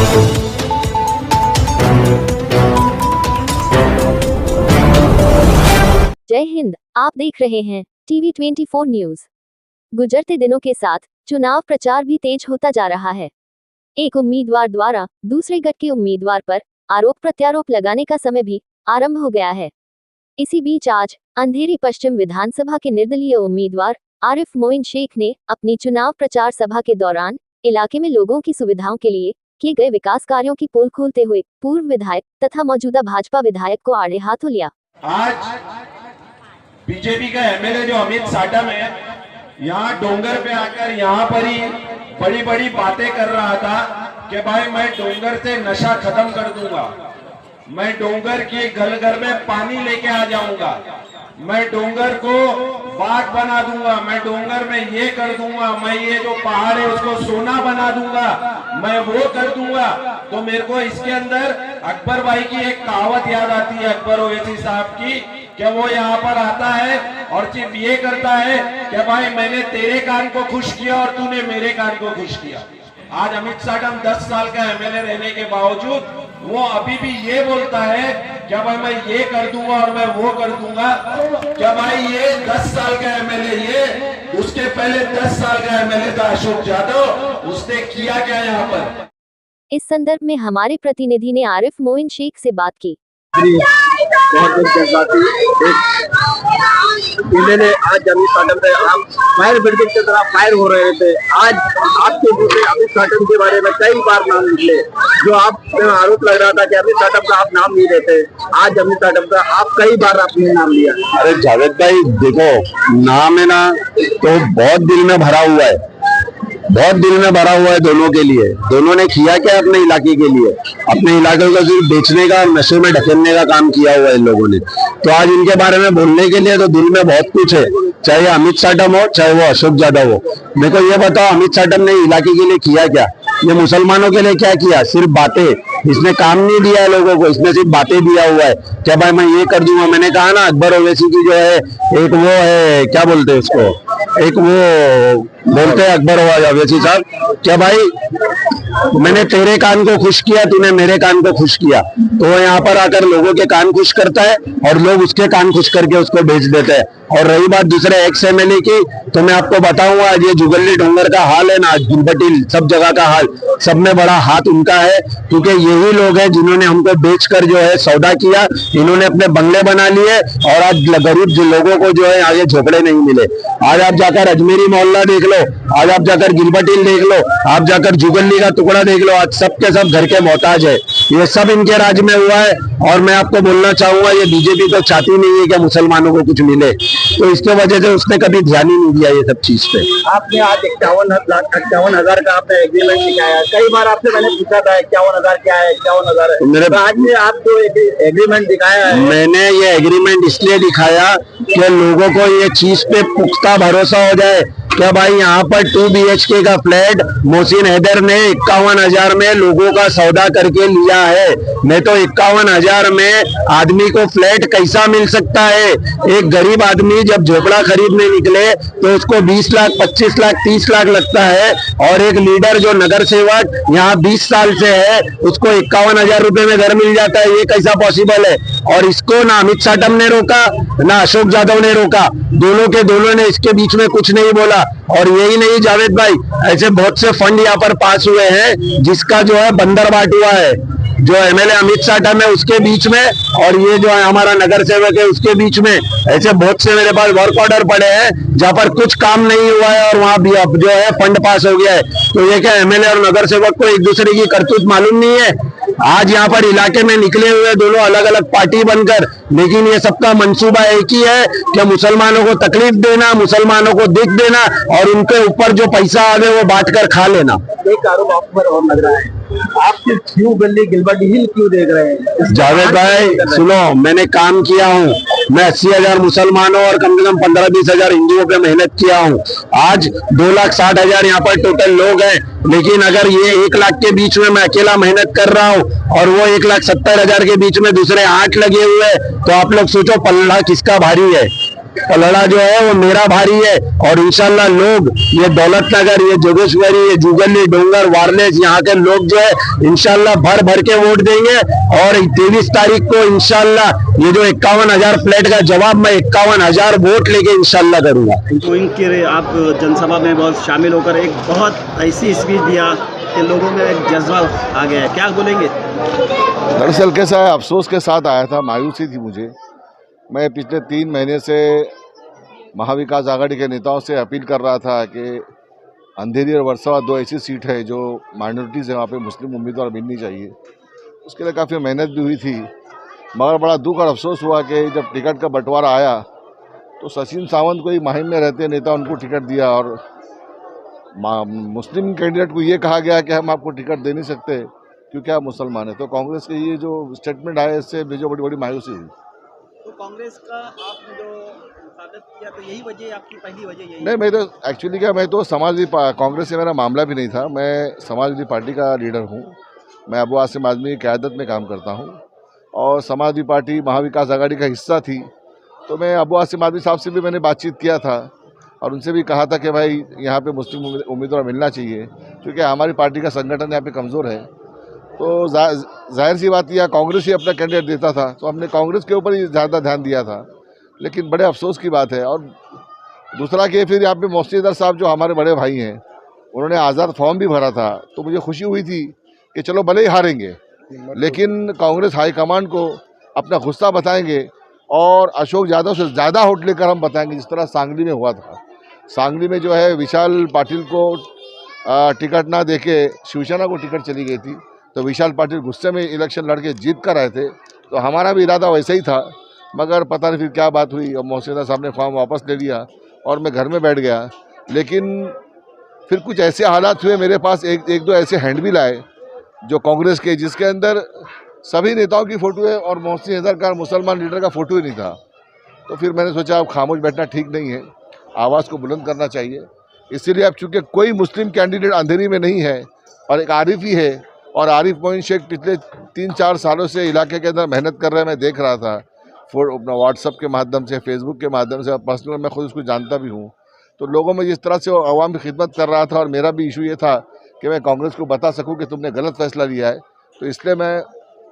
जय हिंद, आप देख रहे हैं टीवी 24 न्यूज। गुजरते दिनों के साथ चुनाव प्रचार भी तेज होता जा रहा है। एक उम्मीदवार द्वारा दूसरे गठ के उम्मीदवार पर आरोप प्रत्यारोप लगाने का समय भी आरंभ हो गया है। इसी बीच आज अंधेरी पश्चिम विधानसभा के निर्दलीय उम्मीदवार आरिफ मोइन शेख ने अपनी चुनाव प्रचार सभा के दौरान इलाके में लोगों की सुविधाओं के लिए किए गए विकास कार्यों की पोल खोलते हुए पूर्व विधायक तथा मौजूदा भाजपा विधायक को आड़े हाथों लिया। आज बीजेपी का एमएलए जो अमित साटम है, यहाँ डोंगर पे आकर यहाँ पर ही बड़ी बड़ी बातें कर रहा था कि भाई मैं डोंगर से नशा खत्म कर दूंगा, मैं डोंगर के घर में पानी लेके आ जाऊंगा, मैं डोंगर को बाग बना दूंगा, मैं डोंगर में ये कर दूंगा, मैं ये जो पहाड़ है उसको सोना बना दूंगा, मैं वो कर दूंगा। तो मेरे को इसके अंदर अकबर भाई की एक कहावत याद आती है, अकबर ओवैसी साहब की, कि वो यहाँ पर आता है और सिर्फ ये करता है कि भाई मैंने तेरे कान को खुश किया और तूने मेरे कान को खुश किया। आज अमित साटम 10 साल का एमएलए रहने के बावजूद वो अभी भी ये बोलता है क्या भाई मैं ये कर दूंगा और मैं वो कर दूंगा। क्या भाई ये 10 साल का एमएलए, ये उसके पहले 10 साल का एमएलए था अशोक यादव, उसने किया क्या यहाँ पर। इस संदर्भ में हमारे प्रतिनिधि ने आरिफ मोइन शेख से बात की। इन्होंने आज अमित साटम से आप फायर ब्रिगेड की तरह फायर हो रहे थे। आज आपके मुंह से अमित साटम के बारे में कई बार नाम निकले, जो आप आरोप लग रहा था कि अमित साटम का आप नाम नहीं लेते, आज अमित साटम का आप कई बार आपने नाम लिया। अरे जावेद भाई देखो, नाम है ना तो बहुत दिल में भरा हुआ है, बहुत दिल में भरा हुआ है दोनों के लिए। दोनों ने किया क्या अपने इलाके के लिए, अपने इलाके को सिर्फ बेचने का और नशे में ढकेलने का काम किया हुआ है इन लोगों ने। तो आज इनके बारे में बोलने के लिए तो दिल में बहुत कुछ है, चाहे अमित साटम हो चाहे वो अशोक यादव हो। मेरे को ये बताओ, अमित साटम ने इलाके के लिए किया क्या? ये मुसलमानों के लिए क्या किया? सिर्फ बातें, इसने काम नहीं दिया है लोगों को, इसने सिर्फ बातें दिया हुआ है। क्या भाई मैं ये कर दूंगा, मैंने कहा ना अकबर ओवैसी की जो है एक वो है, क्या बोलते हैं उसको, एक वो बोलते हैं अकबर ओवैसी साहब, क्या भाई मैंने तेरे कान को खुश किया, तूने मेरे कान को खुश किया। तो वो यहाँ पर आकर लोगों के कान खुश करता है और लोग उसके कान खुश करके उसको बेच देते हैं। और रही बात दूसरे एक्स एमएलए की, तो मैं आपको बताऊंगा ये जुगली डोंगर का हाल है ना, गिलबटी सब जगह का हाल, सब में बड़ा हाथ उनका है, क्योंकि यही लोग हैं जिन्होंने हमको बेचकर जो है सौदा किया। इन्होंने अपने बंगले बना लिए और आज गरीब लोगों को जो है आगे झोपड़े नहीं मिले। आज आप जाकर अजमेरी मोहल्ला देख लो, आज आप जाकर गिलबटी देख लो, आप जाकर जुगली का टुकड़ा देख लो, आज सब के सब घर के मोहताज है। ये सब इनके राज में हुआ है। और मैं आपको बोलना चाहूंगा, ये बीजेपी तो चाहती नहीं है कि मुसलमानों को कुछ मिले, तो इसके वजह से उसने कभी ध्यान ही नहीं दिया ये सब चीज पे। आपने आज 51,000 का आपने एग्रीमेंट दिखाया, कई बार आपसे मैंने पूछा था 51,000 क्या है, 51,000 है। मेरे आज में आप जो एग्रीमेंट दिखाया है, मैंने ये एग्रीमेंट इसलिए दिखाया कि लोगों को ये चीज पे पुख्ता भरोसा हो जाए क्या भाई यहाँ पर 2 BHK का फ्लैट मोहसिन हैदर ने 51,000 में लोगों का सौदा करके लिया है। मैं तो 51,000 में आदमी को फ्लैट कैसा मिल सकता है? एक गरीब आदमी जब झोपड़ा खरीदने निकले तो उसको 20 लाख 25 लाख 30 लाख लगता है, और एक लीडर जो नगर सेवक यहाँ 20 साल से है उसको 51,000 रुपए में घर मिल जाता है। ये कैसा पॉसिबल है? और इसको ना अमित साटम ने रोका ना अशोक यादव ने रोका, दोनों के दोनों ने इसके बीच में कुछ नहीं बोला। और यही नहीं जावेद भाई, ऐसे बहुत से फंड यहाँ पर पास हुए हैं जिसका जो है बंदर बाट हुआ है, जो एमएलए अमित साटम है उसके बीच में और ये जो है हमारा नगर सेवक है उसके बीच में। ऐसे बहुत से मेरे पास वर्क ऑर्डर पड़े हैं जहाँ पर कुछ काम नहीं हुआ है और वहाँ भी अब जो है फंड पास हो गया है। तो ये क्या एमएलए और नगर सेवक को एक दूसरे की करतूत मालूम नहीं है? आज यहाँ पर इलाके में निकले हुए दोनों अलग अलग पार्टी बनकर, लेकिन ये सबका मंसूबा एक ही है कि मुसलमानों को तकलीफ देना, मुसलमानों को दिख देना और उनके ऊपर जो पैसा आवे वो बांट कर खा लेना। एक आरोप आप पर और लग रहा है, आप सिर्फ क्यों गली गिलबर्ट हिल क्यों देख रहे हैं? जावेद भाई सुनो, मैंने काम किया हूँ, मैं 80,000 मुसलमानों और कम से कम 15-20 हजार हिंदुओं पे मेहनत किया हूँ। आज 2,60,000 यहाँ पर टोटल लोग हैं, लेकिन अगर ये 1 लाख के बीच में मैं अकेला मेहनत कर रहा हूँ और वो 1,70,000 के बीच में दूसरे 8 लगे हुए, तो आप लोग सोचो पल्ला किसका भारी है। पलड़ा जो है वो मेरा भारी है। और इंशाल्लाह लोग ये दौलतनगर, ये जोगेश्वरी, ये जुगली, डोंगर, वारलेस, यहाँ के लोग जो है इंशाल्लाह भर भर के वोट देंगे। और 23 तारीख को इंशाल्लाह ये जो 51,000 फ्लैट का जवाब मैं 51,000 वोट लेके इंशाल्लाह करूंगा। आप जनसभा में बहुत शामिल होकर एक बहुत ऐसी स्पीच दिया कि लोगों में एक जज्बा आ गया है, क्या बोलेंगे? दरअसल कैसा है, अफसोस के साथ आया था, मायूसी थी मुझे। मैं पिछले 3 महीने से महाविकास आघाड़ी के नेताओं से अपील कर रहा था कि अंधेरी और वर्सोवा 2 ऐसी सीट है जो माइनॉरिटीज़ है, वहाँ पे मुस्लिम उम्मीदवार मिलनी चाहिए। उसके लिए काफ़ी मेहनत भी हुई थी, मगर बड़ा दुख और अफसोस हुआ कि जब टिकट का बंटवारा आया तो सचिन सावंत को ही मुहिम में रहते नेता उनको टिकट दिया और मुस्लिम कैंडिडेट को ये कहा गया कि हम आपको टिकट दे नहीं सकते क्योंकि आप मुसलमान हैं। तो कांग्रेस के ये जो स्टेटमेंट आया इससे मुझे बड़ी बड़ी मायूसी हुई। तो कांग्रेस का आपने जो मुखालफत किया तो यही वजह, आपकी पहली वजह यही? नहीं, मैं तो एक्चुअली क्या, मैं तो समाजवादी कांग्रेस से मेरा मामला भी नहीं था। मैं समाजवादी पार्टी का लीडर हूँ। मैं अबू आसिम आज़मी की क़यादत में काम करता हूँ और समाजवादी पार्टी महाविकास आघाड़ी का हिस्सा थी। तो मैं अबू आसिम आज़मी साहब से भी मैंने बातचीत किया था और उनसे भी कहा था कि भाई यहाँ पे मुस्लिम उम्मीदवार मिलना चाहिए क्योंकि हमारी पार्टी का संगठन यहाँ पे कमज़ोर है। तो जाहिर सी बात यह कांग्रेस ही अपना कैंडिडेट देता था, तो हमने कांग्रेस के ऊपर ही ज़्यादा ध्यान दिया था। लेकिन बड़े अफसोस की बात है। और दूसरा कि फिर यहाँ पे मोहसिन साहब जो हमारे बड़े भाई हैं, उन्होंने आज़ाद फॉर्म भी भरा था, तो मुझे खुशी हुई थी कि चलो भले ही हारेंगे लेकिन कांग्रेस हाईकमान को अपना गुस्सा बताएंगे और अशोक यादव से ज़्यादा वोट लेकर हम बताएंगे, जिस तरह सांगली में हुआ था। सांगली में जो है विशाल पाटिल को टिकट ना देके शिवसेना को टिकट चली गई थी, तो विशाल पाटिल गुस्से में इलेक्शन लड़के जीत कर आए थे। तो हमारा भी इरादा वैसे ही था, मगर पता नहीं फिर क्या बात हुई और मोहसिन साहब ने फॉर्म वापस ले लिया और मैं घर में बैठ गया। लेकिन फिर कुछ ऐसे हालात हुए, मेरे पास एक दो ऐसे हैंडबिल आए जो कांग्रेस के, जिसके अंदर सभी नेताओं की फ़ोटो है और मोहसिन हैदर का मुसलमान लीडर का फ़ोटो ही नहीं था। तो फिर मैंने सोचा अब खामोश बैठना ठीक नहीं है, आवाज़ को बुलंद करना चाहिए। इसीलिए अब चूँकि कोई मुस्लिम कैंडिडेट अंधेरी में नहीं है और एक आरिफ ही है, और आरिफ मोइन शेख पिछले 3-4 सालों से इलाके के अंदर मेहनत कर रहे हैं, मैं देख रहा था अपना व्हाट्सअप के माध्यम से, फेसबुक के माध्यम से, पर्सनल मैं खुद उसको जानता भी हूँ। तो लोगों में जिस तरह से वो अवाम की खिदमत कर रहा था, और मेरा भी इशू ये था कि मैं कांग्रेस को बता सकूं कि तुमने गलत फैसला लिया है। तो इसलिए मैं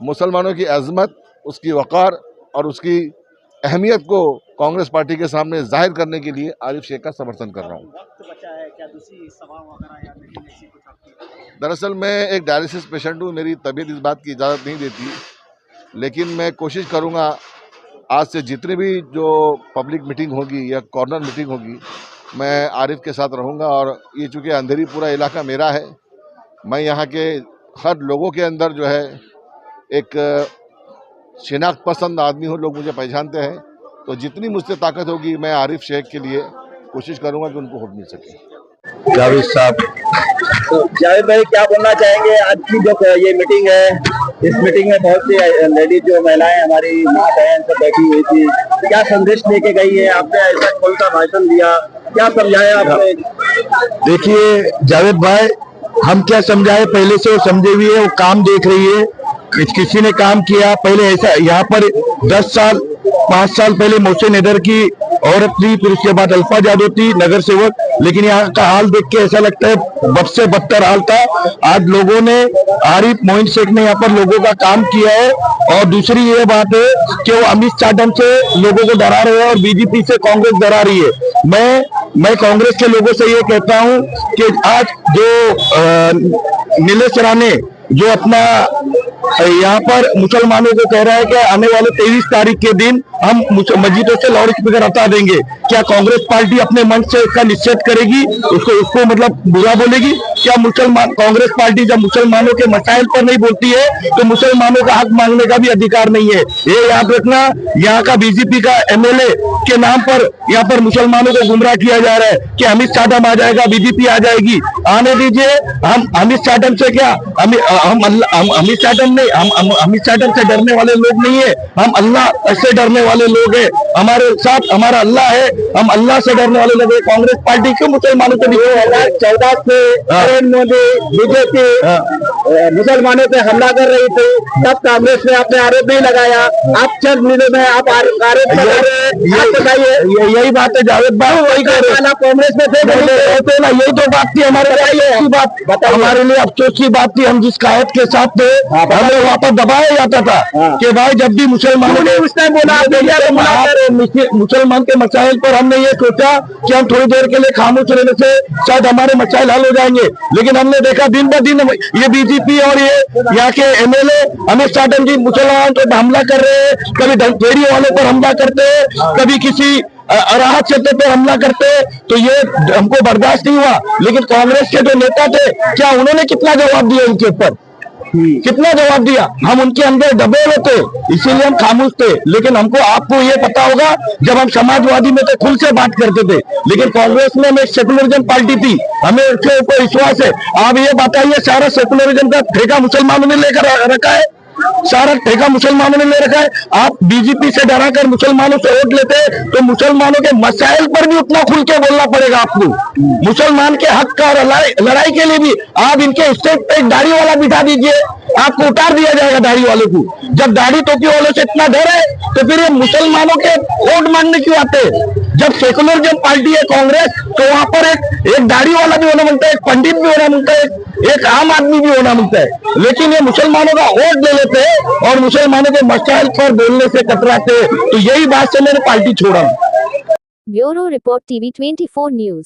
मुसलमानों की अज़मत, उसकी वक़ार और उसकी अहमियत को कांग्रेस पार्टी के सामने जाहिर करने के लिए आरिफ शेख का समर्थन कर रहा हूँ। दरअसल मैं एक डायलिसिस पेशेंट हूँ, मेरी तबीयत इस बात की इजाज़त नहीं देती, लेकिन मैं कोशिश करूँगा आज से जितनी भी जो पब्लिक मीटिंग होगी या कॉर्नर मीटिंग होगी, मैं आरिफ के साथ रहूँगा। और ये चूँकि अंधेरी पूरा इलाका मेरा है, मैं यहाँ के हर लोगों के अंदर जो है एक शिनाख्त पसंद आदमी हूँ, लोग मुझे पहचानते हैं। तो जितनी मुझसे ताकत होगी मैं आरिफ शेख के लिए कोशिश करूँगा कि उनको वोट मिल सके। जावेद साहब, तो जावेद भाई क्या बोलना चाहेंगे? आज की जो ये मीटिंग है, इस मीटिंग में बहुत सी लेडीज जो महिलाएं हमारी माँ बहन सब बैठी हुई थी, क्या संदेश लेके गई है? आपने ऐसा कौन सा भाषण दिया, क्या समझाया आपने? देखिए जावेद भाई, हम क्या समझाए, पहले से वो समझे हुए है, वो काम देख रही है। किसी ने काम किया पहले, ऐसा यहाँ पर 10 साल 5 साल पहले मोहसिन हैदर की औरत थी, फिर उसके बाद अल्फा जादव थी नगर सेवक, लेकिन यहाँ का हाल देख के ऐसा लगता है बद से बदतर हाल था। आज लोगों ने, आरिफ मोइन शेख ने यहाँ पर लोगों का काम किया है। और दूसरी ये बात है कि वो अमित चाडम से लोगों को डरा रहे हैं और बीजेपी से कांग्रेस डरा रही है। मैं कांग्रेस के लोगों से ये कहता हूँ कि आज जो नीलेश राणे जो अपना यहाँ पर मुसलमानों को कह रहा है कि आने वाले 23 तारीख के दिन हम मस्जिदों से लाउड स्पीकर हटा देंगे, क्या कांग्रेस पार्टी अपने मन से इसका निषेध करेगी? उसको मतलब बुरा बोलेगी? क्या मुसलमान कांग्रेस पार्टी जब मुसलमानों के मसाइल पर नहीं बोलती है तो मुसलमानों का हक मांगने का भी अधिकार नहीं है? ये याद रखना, यहाँ का बीजेपी का एमएलए के नाम पर यहाँ पर मुसलमानों को गुमराह किया जा रहा है कि अमित चाडम आ जाएगा, बीजेपी आ जाएगी। आने दीजिए, हम अमित चाडम से क्या, हम अमित चाडम नहीं, हम अमित चाडम से डरने वाले लोग नहीं है, हम अल्लाह से डरने वाले लोग हैं। हमारे साथ हमारा अल्लाह है, हम अल्लाह से डरने वाले लोग हैं। कांग्रेस पार्टी क्यों मुसलमानों को नहीं? 2014 से नरेंद्र मोदी बीजेपी मुसलमानों पे हमला कर रही थी, तब कांग्रेस ने अपने आरोप नहीं लगाया। आप चंद मिनटों में आप आरोप लगा रहे हैं, आप बताइए। यही बात है जावेद बाबू, वही कह रहे हैं कांग्रेस में थे ना, यही तो बात थी हमारे लिए। बात हमारे लिए अफसोस की बात थी, हम जिस कायद के साथ थे हमें वहाँ पर दबाया जाता था कि भाई जब भी मुसलमानों ने उस टाइम बोला मुसलमान के मसाइल पर हमने ये सोचा कि हम थोड़ी देर के लिए खामोश रहने से शायद हमारे मसाइल हल हो जाएंगे, लेकिन हमने देखा दिन ब दिन ये बीजेपी और ये यहाँ के एमएलए अमित साटम जी मुसलमान पर हमला कर रहे हैं, कभी फेरी वालों पर हमला करते हैं, कभी किसी राहत क्षेत्र पर हमला करते हैं, तो ये हमको बर्दाश्त नहीं हुआ। लेकिन कांग्रेस के जो नेता थे, क्या उन्होंने कितना जवाब दिया इनके ऊपर, कितना जवाब दिया? हम उनके अंदर दबे हुए थे, इसीलिए हम खामोश थे। लेकिन हमको आपको ये पता होगा, जब हम समाजवादी में तो खुल से बात करते थे, लेकिन कांग्रेस में हमें सेकुलरिज्म पार्टी थी, हमें उसके ऊपर विश्वास है। आप ये बताइए, सारा सेकुलरिज्म का ठेका मुसलमानों ने लेकर रखा है, सारा ठेका मुसलमानों ने ले रखा है। आप बीजेपी से डराकर मुसलमानों से वोट लेते हैं, तो मुसलमानों के मसाइल पर भी उतना खुल के बोलना पड़ेगा आपको। मुसलमान के हक का लड़ाई के लिए भी आप इनके स्टेज पे एक दाढ़ी वाला बिठा दीजिए, आपको उतार दिया जाएगा दाढ़ी वालों को। जब दाढ़ी टोपी वालों से इतना डर है, तो फिर ये मुसलमानों के वोट मांगने क्यों आते हैं? जब सेकुलरिज्म पार्टी है कांग्रेस, तो वहां पर एक दाढ़ी वाला भी होना मिलता है, एक पंडित भी होना मिलता है, एक आम आदमी भी होना मिलता है। लेकिन ये मुसलमानों का वोट ले लेते हैं और मुसलमानों के मसाइल पर बोलने से कतराते हैं। तो यही बात से मैंने पार्टी छोड़ा। Bureau report TV 24 news.